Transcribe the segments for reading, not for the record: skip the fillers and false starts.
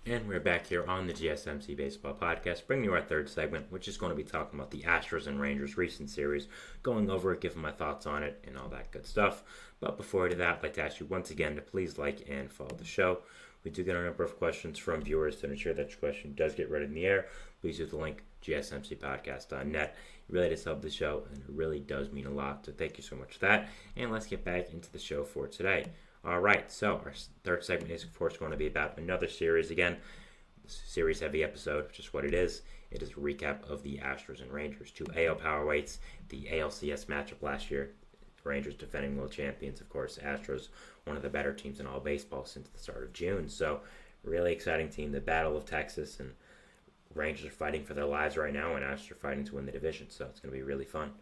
And we're back here on the GSMC Baseball Podcast, bringing you our third segment, which is going to be talking about the Astros and Rangers recent series, going over it, giving my thoughts on it, and all that good stuff. But before I do that, I'd like to ask you once again to please like and follow the show. We do get a number of questions from viewers. To ensure that your question does get read in the air, please use the link gsmcpodcast.net. It really does help the show, and it really does mean a lot. So thank you so much for that. And let's get back into the show for today. All right, so our third segment is, of course, going to be about another series again. Series-heavy episode, which is what it is. It is a recap of the Astros and Rangers, two AL powerweights, the ALCS matchup last year. Rangers defending world champions, of course. Astros, one of the better teams in all baseball since the start of June. So, really exciting team. The Battle of Texas, and Rangers are fighting for their lives right now, and Astros are fighting to win the division. So, it's going to be really fun.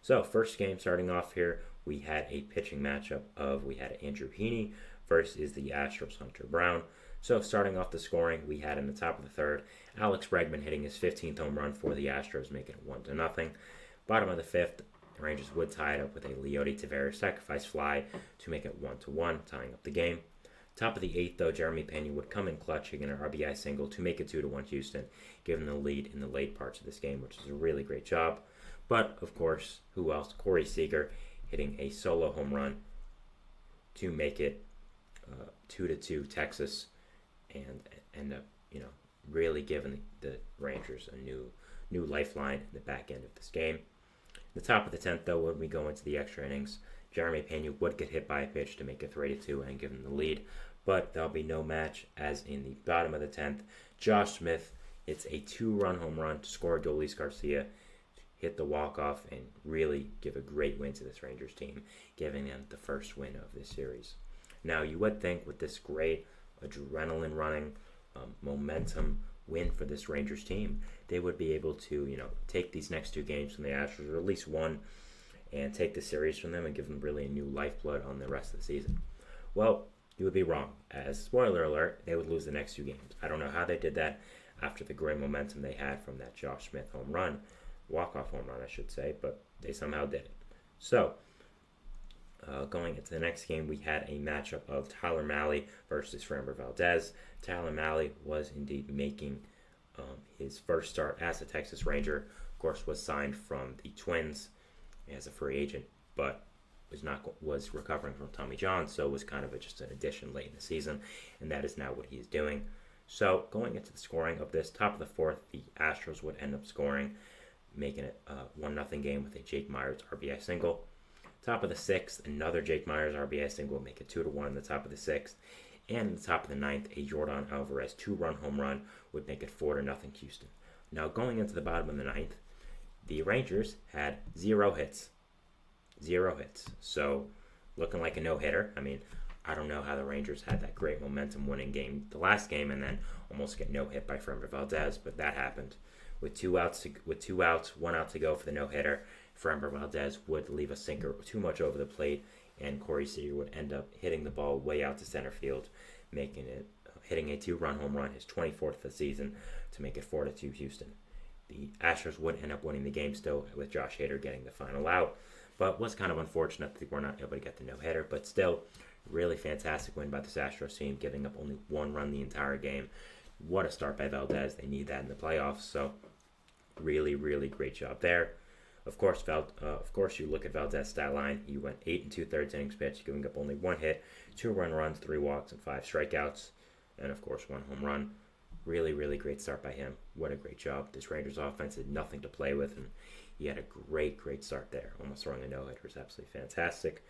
So, first game starting off here, we had a pitching matchup we had Andrew Heaney versus the Astros' Hunter Brown. So starting off the scoring, we had in the top of the third, Alex Bregman hitting his 15th home run for the Astros, making it 1-0. Bottom of the fifth, the Rangers would tie it up with a Leody Taveras sacrifice fly to make it 1-1, tying up the game. Top of the eighth, though, Jeremy Pena would come in clutch, hitting an RBI single to make it 2-1 Houston, giving the lead in the late parts of this game, which is a really great job. But, of course, who else? Corey Seager hitting a solo home run to make it 2-2 Texas, and end up, really giving the Rangers a new lifeline in the back end of this game. The top of the 10th, though, when we go into the extra innings, Jeremy Pena would get hit by a pitch to make it 3-2 and give them the lead, but there'll be no match, as in the bottom of the 10th, Josh Smith hits a 2-run home run to score Adolis Garcia, hit the walk-off, and really give a great win to this Rangers team, giving them the first win of this series. Now, you would think with this great adrenaline-running, momentum win for this Rangers team, they would be able to, take these next two games from the Astros, or at least one, and take the series from them and give them really a new lifeblood on the rest of the season. Well, you would be wrong. As spoiler alert, they would lose the next two games. I don't know how they did that after the great momentum they had from that Josh Smith home run, walk-off home run, I should say, but they somehow did it. So, going into the next game, we had a matchup of Tyler Mahle versus Framber Valdez. Tyler Mahle was indeed making his first start as a Texas Ranger. Of course, was signed from the Twins as a free agent, but was recovering from Tommy John, so was kind of just an addition late in the season, and that is now what he's doing. So, going into the scoring of this, top of the fourth, the Astros would end up scoring, making it a 1-0 game with a Jake Meyers RBI single. Top of the sixth, another Jake Meyers RBI single, make it 2-1 in the top of the sixth. And in the top of the ninth, a Jordan Alvarez 2-run home run would make it 4-0 Houston. Now, going into the bottom of the ninth, the Rangers had 0 hits. 0 hits. So, looking like a no-hitter. I mean, I don't know how the Rangers had that great momentum winning game the last game and then almost get no-hit by Framber Valdez, but that happened. With two outs, 1 out to go for the no-hitter, Framber Valdez would leave a sinker too much over the plate, and Corey Seager would end up hitting the ball way out to center field, hitting a 2-run home run, his 24th of the season, to make it 4-2 Houston. The Astros would end up winning the game still, with Josh Hader getting the final out, but was kind of unfortunate that they were not able to get the no-hitter, but still, really fantastic win by this Astros team, giving up only 1 run the entire game. What a start by Valdez. They need that in the playoffs, so really, really great job there. Of course, you look at Valdez's stat line. He went 8 2/3 innings pitched, giving up only 1 hit, 2 run runs, 3 walks, and 5 strikeouts, and of course 1 home run. Really, really great start by him. What a great job. This Rangers offense had nothing to play with, and he had a great, great start there. Almost throwing a no-hitter was absolutely fantastic.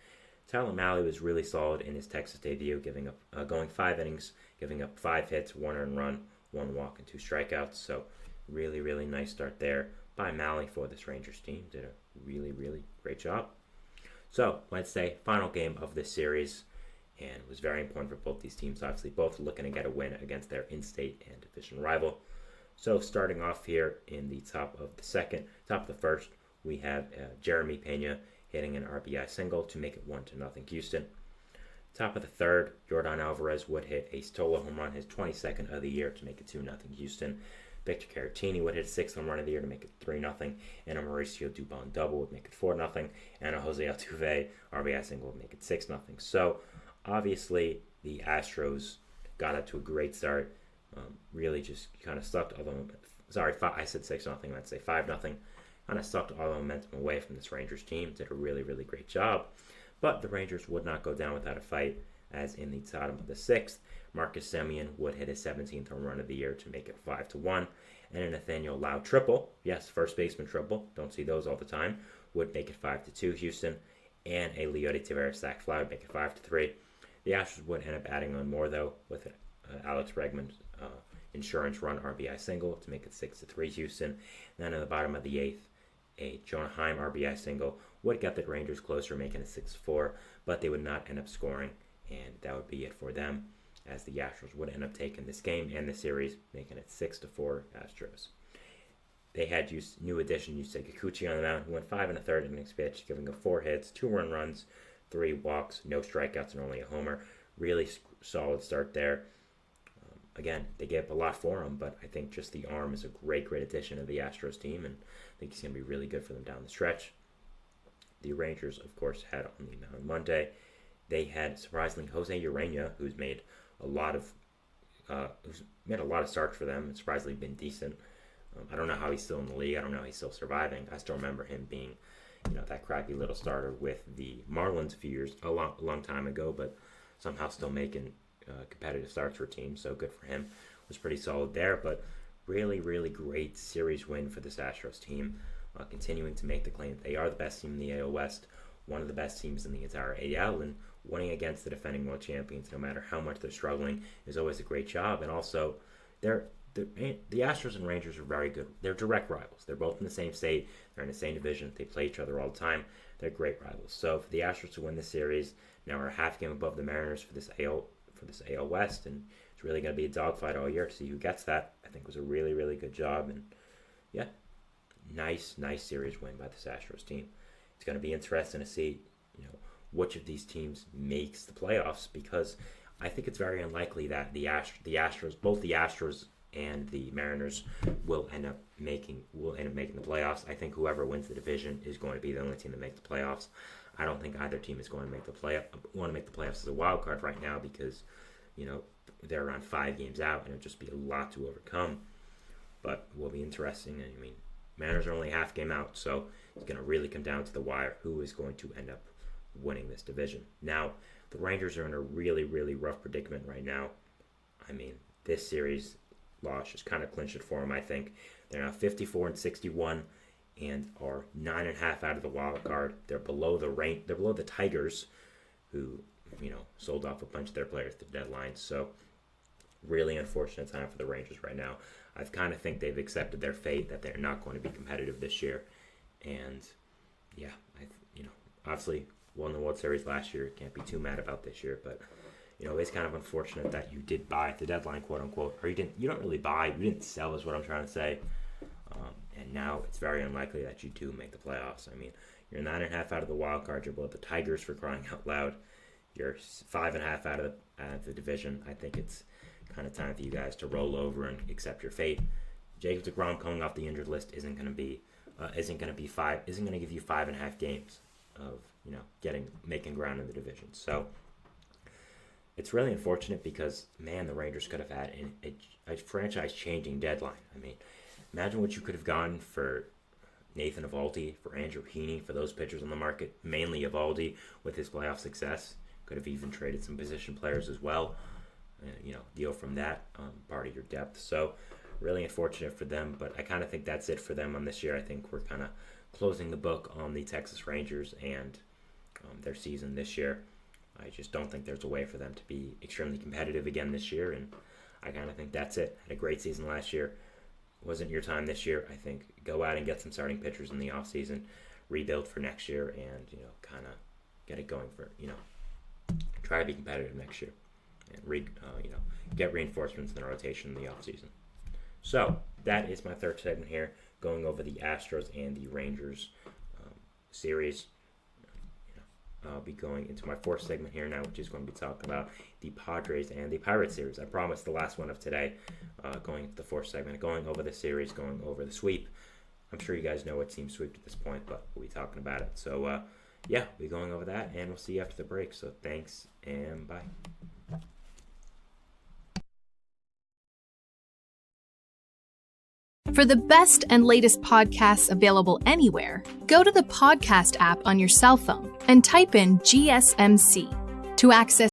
Tyler Mahle was really solid in his Texas debut, going 5 innings, giving up 5 hits, 1 earned run, 1 walk, and 2 strikeouts. So really, really nice start there by Mahle for this Rangers team. Did a really, really great job. So, let's say, final game of this series, and it was very important for both these teams, obviously, both looking to get a win against their in-state and division rival. So, starting off here in the top of the first, we have Jeremy Pena hitting an RBI single to make it 1-0 Houston. Top of the third, Jordan Alvarez would hit a solo home run, his 22nd of the year, to make it 2-0 Houston. Victor Caratini would hit a 6th home run of the year to make it 3-0, and a Mauricio Dubon double would make it 4-0, and a Jose Altuve RBI single would make it 6-0. So, obviously, the Astros got up to a great start. Really just kind of sucked all the sorry, I said 6-0. I'd say 5-0. Kind of sucked all the momentum away from this Rangers team. Did a really, really great job. But the Rangers would not go down without a fight, as in the bottom of the sixth, Marcus Semien would hit his 17th home run of the year to make it 5-1. And a Nathaniel Lowe triple, yes, first baseman triple, don't see those all the time, would make it 5-2 Houston. And a Leody Taveras sac fly would make it 5-3. The Astros would end up adding on more, though, with Alex Bregman's insurance run RBI single to make it 6-3 Houston. And then in the bottom of the eighth, a Jonah Heim RBI single would get the Rangers closer, making it 6-4, but they would not end up scoring, and that would be it for them, as the Astros would end up taking this game and the series, making it 6-4 Astros. They had new addition Yusei Kikuchi on the mound, who went 5 1/3 innings pitch, giving up 4 hits, 2 runs, 3 walks, no strikeouts, and only a homer. Really solid start there. Again, they gave up a lot for him, but I think just the arm is a great addition to the Astros team, and I think he's going to be really good for them down the stretch. The Rangers, of course, had on the mound Monday. They had, surprisingly, Jose Urena, who's made a lot of starts for them, and surprisingly been decent. I don't know how he's still in the league. I don't know how he's still surviving. I still remember him being, that crappy little starter with the Marlins a long time ago, but somehow still making competitive starts for teams, so good for him. Was pretty solid there, but really, really great series win for this Astros team, continuing to make the claim that they are the best team in the AL West, one of the best teams in the entire AL, and winning against the defending world champions, no matter how much they're struggling, is always a great job. And also, the Astros and Rangers are very good. They're direct rivals. They're both in the same state. They're in the same division. They play each other all the time. They're great rivals. So for the Astros to win this series, now we're a half game above the Mariners for this AL West, and it's really going to be a dogfight all year to see who gets that. I think it was a really, really good job, and yeah, nice series win by this Astros team. It's going to be interesting to see, which of these teams makes the playoffs, because I think it's very unlikely that both the Astros and the Mariners will end up making the playoffs. I think whoever wins the division is going to be the only team to make the playoffs. I don't think either team is going to make the playoffs as a wild card right now, because they're around 5 games out, and it'll just be a lot to overcome. But it will be interesting. I mean, Mariners are only half game out, so it's going to really come down to the wire who is going to end up winning this division. Now, the Rangers are in a really, really rough predicament right now. I mean, this series loss just kind of clinched it for them, I think. They're now 54-61 and are 9.5 out of the wild card. They're below the Tigers, who, sold off a bunch of their players at the deadline. So, really unfortunate time for the Rangers right now. I kind of think they've accepted their fate, that they're not going to be competitive this year. And, yeah, obviously won the World Series last year. Can't be too mad about this year, but it's kind of unfortunate that you did buy at the deadline, quote unquote, or you don't really buy, you didn't sell, is what I'm trying to say. And now it's very unlikely that you do make the playoffs. I mean, you're 9.5 out of the wild card. You're below the Tigers, for crying out loud. You're 5.5 out of the division. I think it's kind of time for you guys to roll over and accept your fate. Jacob deGrom coming off the injured list isn't going to give you 5.5 games of making ground in the division. So it's really unfortunate, because the Rangers could have had a franchise-changing deadline. I mean, imagine what you could have gotten for Nathan Eovaldi, for Andrew Heaney, for those pitchers on the market, mainly Eovaldi with his playoff success. Could have even traded some position players as well. Deal from that part of your depth. So really unfortunate for them, but I kind of think that's it for them on this year. I think we're kind of closing the book on the Texas Rangers and their season this year. I just don't think there's a way for them to be extremely competitive again this year, and I kind of think that's it. Had a great season last year. Wasn't your time this year. I think go out and get some starting pitchers in the offseason, rebuild for next year, and kind of get it going for try to be competitive next year, and get reinforcements in the rotation in the offseason. So that is my third segment here, going over the Astros and the Rangers series. I'll be going into my fourth segment here now, which is going to be talking about the Padres and the Pirates series. I promised the last one of today, going into the fourth segment, going over the series, going over the sweep. I'm sure you guys know what team swept at this point, but we'll be talking about it. So, we'll be going over that, and we'll see you after the break. So thanks, and bye. For the best and latest podcasts available anywhere, go to the podcast app on your cell phone and type in GSMC. To access